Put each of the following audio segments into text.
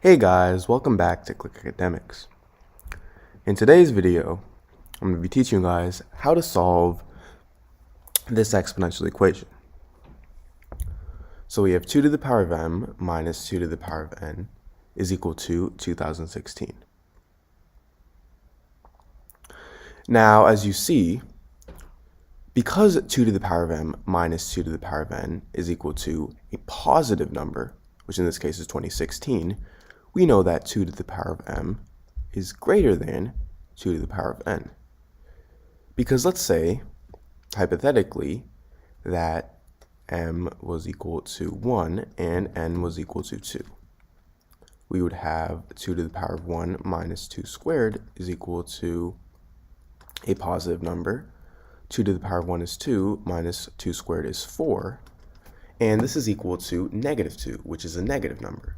Hey guys, welcome back to Click Academics. In today's video, I'm going to be teaching you guys how to solve this exponential equation. So we have 2 to the power of m minus 2 to the power of n is equal to 2016. Now, as you see, because 2 to the power of m minus 2 to the power of n is equal to a positive number, which in this case is 2016, we know that 2 to the power of m is greater than 2 to the power of n. Because let's say, hypothetically, that m was equal to 1 and n was equal to 2. We would have 2 to the power of 1 minus 2 squared is equal to a positive number. 2 to the power of 1 is 2, minus 2 squared is 4. And this is equal to negative 2, which is a negative number.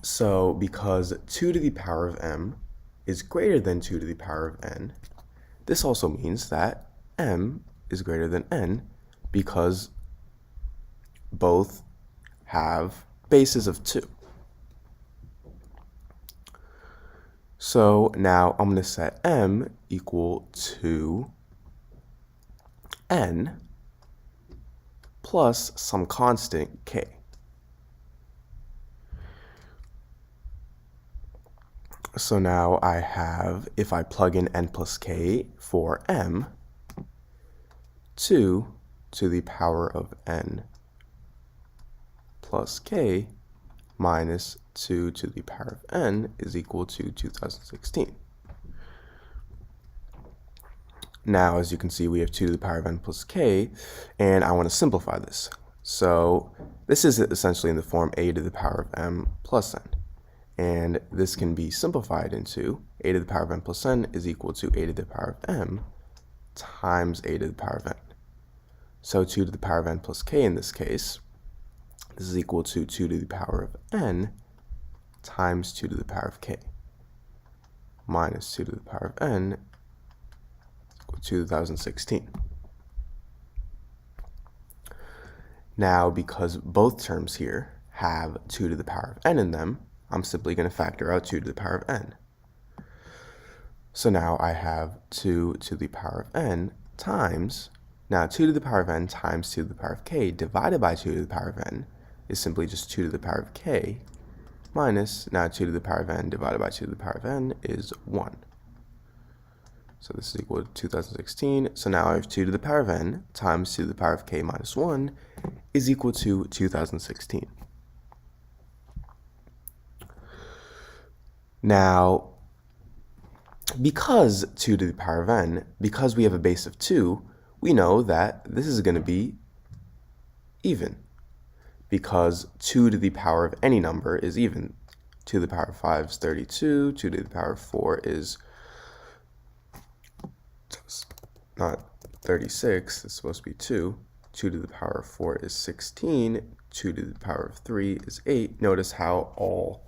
So because 2 to the power of m is greater than 2 to the power of n, this also means that m is greater than n because both have bases of 2. So now I'm going to set m equal to n plus some constant k. So now I have, if I plug in n plus k for m, 2 to the power of n plus k minus 2 to the power of n is equal to 2016. Now, as you can see, we have 2 to the power of n plus k, and I want to simplify this. So this is essentially in the form a to the power of m plus n. And this can be simplified into a to the power of n plus n is equal to a to the power of m times a to the power of n. So 2 to the power of n plus k in this case, this is equal to 2 to the power of n times 2 to the power of k minus 2 to the power of n equal to 2016. Now, because both terms here have 2 to the power of n in them, I'm simply going to factor out 2 to the power of n. So now I have 2 to the power of n times, now 2 to the power of n times 2 to the power of k divided by 2 to the power of n is simply just 2 to the power of k minus, now 2 to the power of n divided by 2 to the power of n is 1. So this is equal to 2016. So now I have 2 to the power of n times 2 to the power of k minus 1 is equal to 2016. Now, because 2 to the power of n, because we have a base of 2, we know that this is going to be even. Because 2 to the power of any number is even. 2 to the power of 5 is 32, 2 to the power of 4 is not 36, it's supposed to be 2. 2 to the power of 4 is 16, 2 to the power of 3 is 8. Notice how all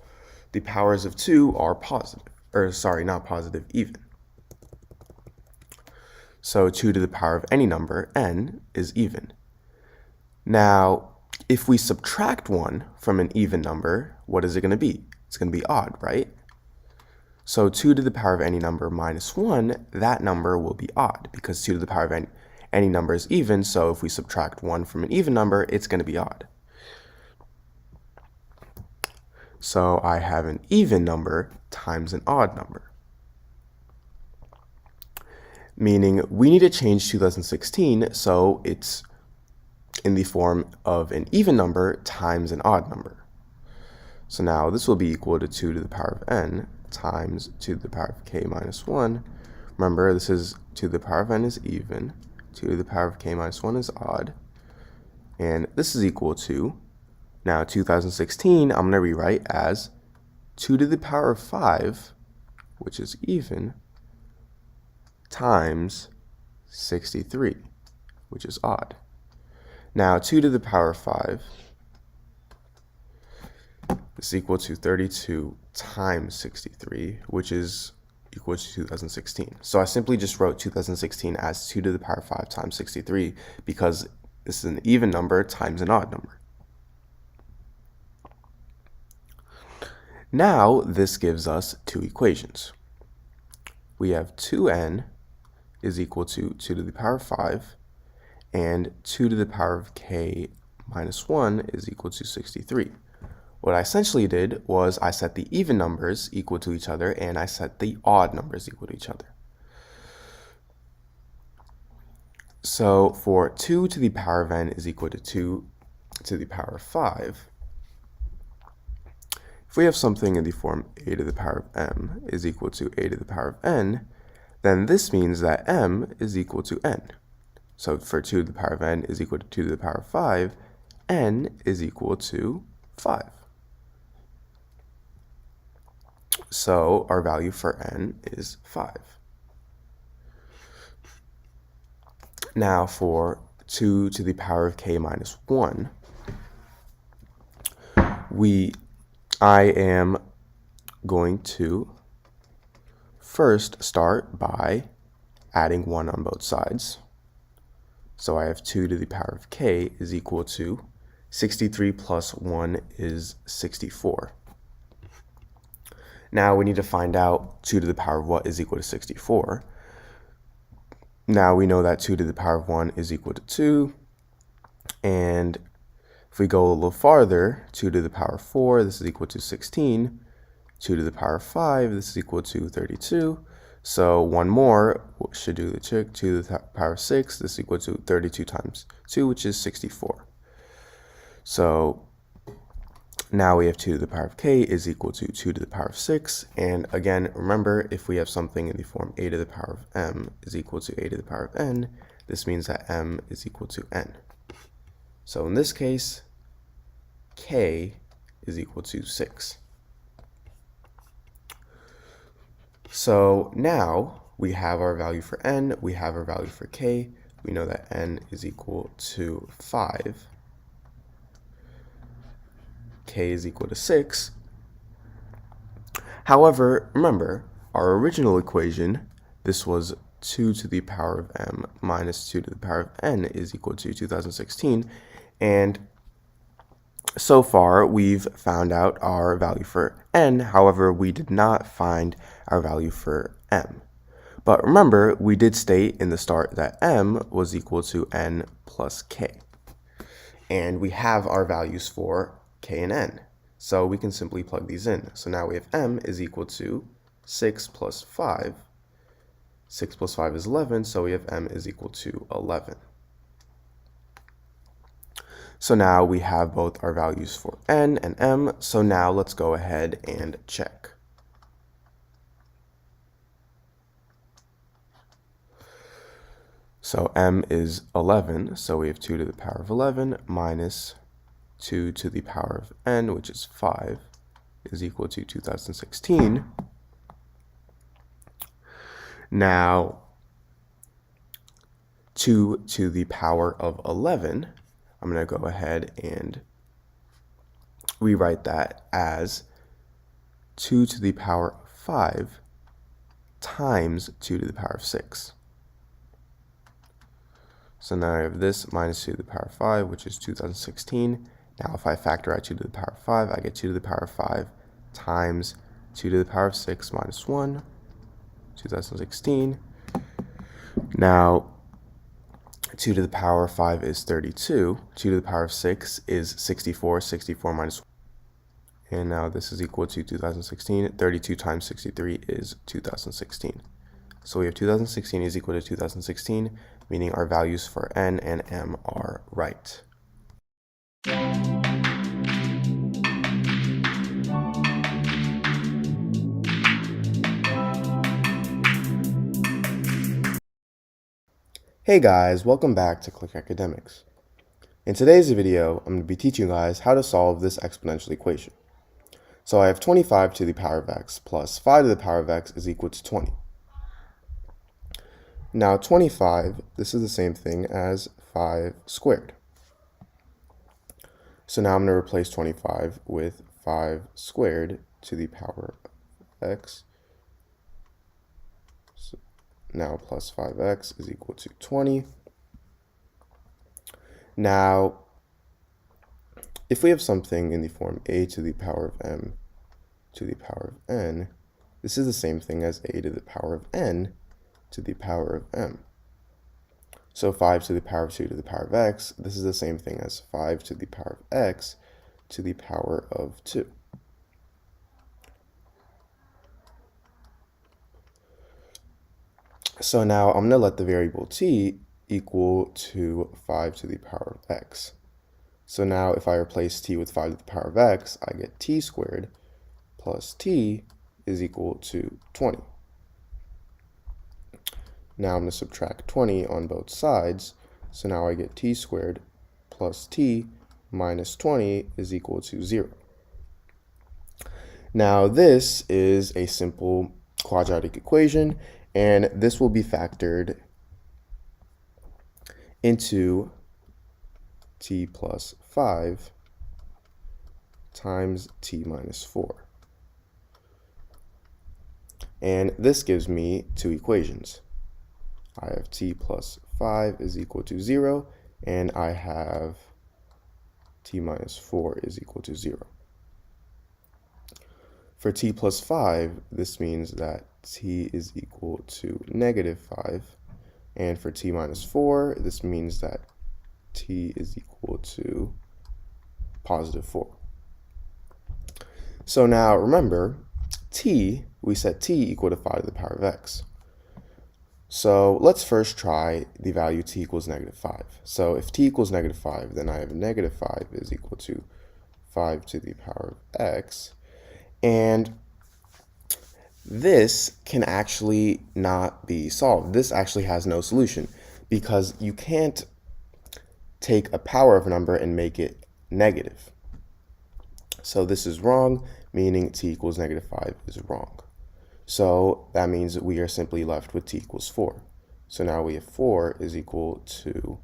the powers of 2 are positive, or sorry, not positive, even. So 2 to the power of any number, n, is even. Now, if we subtract 1 from an even number, what is it going to be? It's going to be odd, right? So 2 to the power of any number minus 1, that number will be odd because 2 to the power of any number is even, so if we subtract 1 from an even number, it's going to be odd. So I have an even number times an odd number. Meaning we need to change 2016 so it's in the form of an even number times an odd number. So now this will be equal to 2 to the power of n times 2 to the power of k minus 1. Remember, this is 2 to the power of n is even, 2 to the power of k minus 1 is odd, and this is equal to, now 2016 I'm going to rewrite as 2 to the power of 5, which is even, times 63, which is odd. Now 2 to the power of 5 is equal to 32 times 63, which is equal to 2016. So I simply just wrote 2016 as 2 to the power of 5 times 63 because this is an even number times an odd number. Now this gives us two equations. We have 2n is equal to 2 to the power of 5, and 2 to the power of k minus 1 is equal to 63. What I essentially did was I set the even numbers equal to each other, and I set the odd numbers equal to each other. So for 2 to the power of n is equal to 2 to the power of 5, if we have something in the form a to the power of m is equal to a to the power of n, then this means that m is equal to n. So for 2 to the power of n is equal to 2 to the power of 5, n is equal to 5. So our value for n is 5. Now for 2 to the power of k minus 1, I am going to first start by adding 1 on both sides. So I have 2 to the power of k is equal to 63 plus 1 is 64. Now we need to find out 2 to the power of what is equal to 64. Now we know that 2 to the power of 1 is equal to 2. And if we go a little farther, 2 to the power of 4, this is equal to 16. 2 to the power of 5, this is equal to 32. So one more should do the trick. 2 to the power of 6, this is equal to 32 times 2, which is 64. So now we have 2 to the power of k is equal to 2 to the power of 6. And again, remember, if we have something in the form a to the power of m is equal to a to the power of n, this means that m is equal to n. So in this case, k is equal to 6. So now we have our value for n, we have our value for k. We know that n is equal to 5. K is equal to 6. However, remember, our original equation, this was 2 to the power of m minus 2 to the power of n is equal to 2016. And so far, we've found out our value for n. However, we did not find our value for m. But remember, we did state in the start that m was equal to n plus k. And we have our values for k and n. So we can simply plug these in. So now we have m is equal to 6 plus 5. 6 plus 5 is 11, so we have m is equal to 11. So now we have both our values for n and m. So now let's go ahead and check. So m is 11, so we have 2 to the power of 11 minus 2 to the power of n, which is 5, is equal to 2016. Now, 2 to the power of 11, I'm going to go ahead and rewrite that as 2 to the power of 5 times 2 to the power of 6. So now I have this minus 2 to the power of 5, which is 2016. Now if I factor out 2 to the power of 5, I get 2 to the power of 5 times 2 to the power of 6 minus 1, 2016. Now 2 to the power of 5 is 32. 2 to the power of 6 is 64. 64 minus 1. And now this is equal to 2016. 32 times 63 is 2016. So we have 2016 is equal to 2016, meaning our values for n and m are right. Hey guys, welcome back to Click Academics. In today's video, I'm going to be teaching you guys how to solve this exponential equation. So I have 25 to the power of x plus 5 to the power of x is equal to 20. Now 25, this is the same thing as 5 squared. So now I'm going to replace 25 with 5 squared to the power of x. So now plus 5x is equal to 20. Now, if we have something in the form a to the power of m to the power of n, this is the same thing as a to the power of n to the power of m. So 5 to the power of 2 to the power of x, this is the same thing as 5 to the power of x to the power of 2. So now I'm going to let the variable t equal to 5 to the power of x. So now if I replace t with 5 to the power of x, I get t squared plus t is equal to 20. Now I'm going to subtract 20 on both sides. So now I get t squared plus t minus 20 is equal to 0. Now this is a simple quadratic equation, and this will be factored into t plus 5 times t minus 4. And this gives me two equations. I have t plus 5 is equal to 0, and I have t minus 4 is equal to 0. For t plus 5, this means that t is equal to negative 5. And for t minus 4, this means that t is equal to positive 4. So now remember, we set t equal to 5 to the power of x. So let's first try the value t equals negative 5. So if t equals negative 5, then I have negative 5 is equal to 5 to the power of x. And this can actually not be solved. This actually has no solution because you can't take a power of a number and make it negative. So this is wrong, meaning t equals negative 5 is wrong. So that means that we are simply left with t equals 4. So now we have 4 is equal to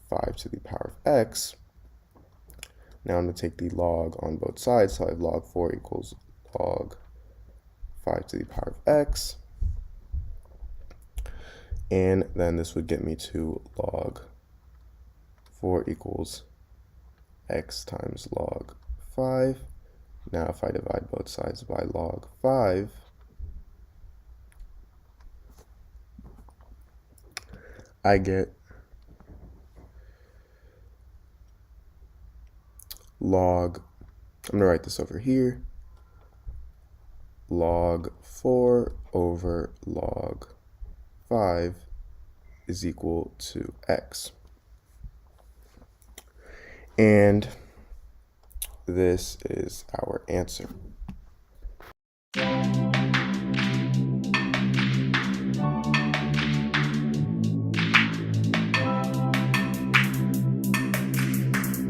5 to the power of x. Now I'm going to take the log on both sides, so I have log 4 equals log 5 to the power of x. And then this would get me to log 4 equals x times log 5. Now if I divide both sides by log 5, I get log, I'm going to write this over here, log 4 over log 5 is equal to x. And this is our answer.